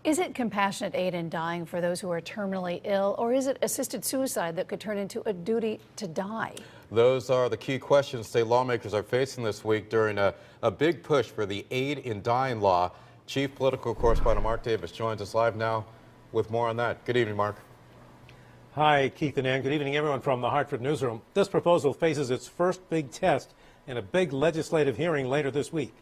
Is it compassionate aid in dying for those who are terminally ill, or is it assisted suicide that could turn into a duty to die? Those are the key questions state lawmakers are facing this week during a big push for the Aid in Dying law. Chief political correspondent Mark Davis joins us live now with more on that. Good evening, Mark. Hi, Keith and Ann. Good evening, everyone from the Hartford newsroom. This proposal faces its first big test in a big legislative hearing later this week.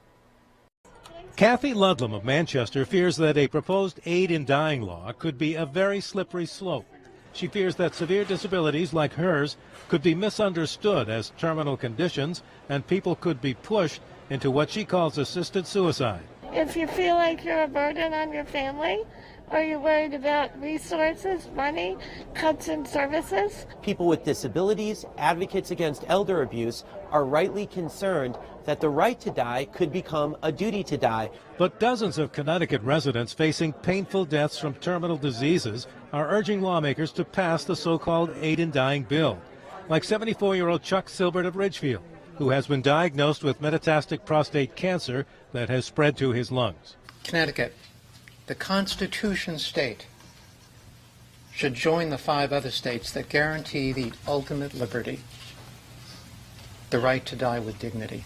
Kathy Ludlam of Manchester fears that a proposed aid in dying law could be a very slippery slope. She fears that severe disabilities like hers could be misunderstood as terminal conditions and people could be pushed into what she calls assisted suicide. If you feel like you're a burden on your family, or you're worried about resources, money, cuts in services. People with disabilities, advocates against elder abuse, are rightly concerned that the right to die could become a duty to die. But dozens of Connecticut residents facing painful deaths from terminal diseases are urging lawmakers to pass the so-called Aid in Dying bill, like 74-year-old Chuck Silbert of Ridgefield, who has been diagnosed with metastatic prostate cancer that has spread to his lungs. Connecticut, the Constitution state, should join the 5 other states that guarantee the ultimate liberty, the right to die with dignity.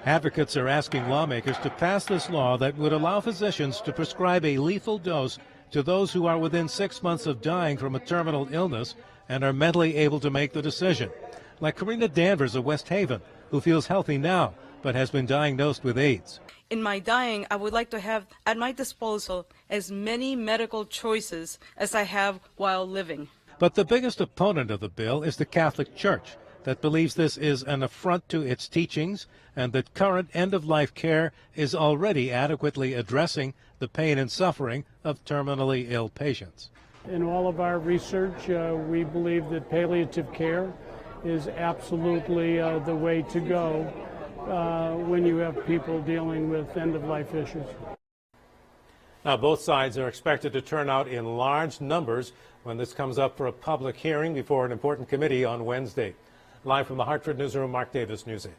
Advocates are asking lawmakers to pass this law that would allow physicians to prescribe a lethal dose to those who are within 6 months of dying from a terminal illness and are mentally able to make the decision, like Karina Danvers of West Haven, who feels healthy now but has been diagnosed with AIDS. In my dying, I would like to have at my disposal as many medical choices as I have while living. But the biggest opponent of the bill is the Catholic Church, that believes this is an affront to its teachings and that current end-of-life care is already adequately addressing the pain and suffering of terminally ill patients. In all of our research, we believe that palliative care is absolutely the way to go when you have people dealing with end-of-life issues. Now, both sides are expected to turn out in large numbers when this comes up for a public hearing before an important committee on Wednesday. Live from the Hartford newsroom, Mark Davis, News 8.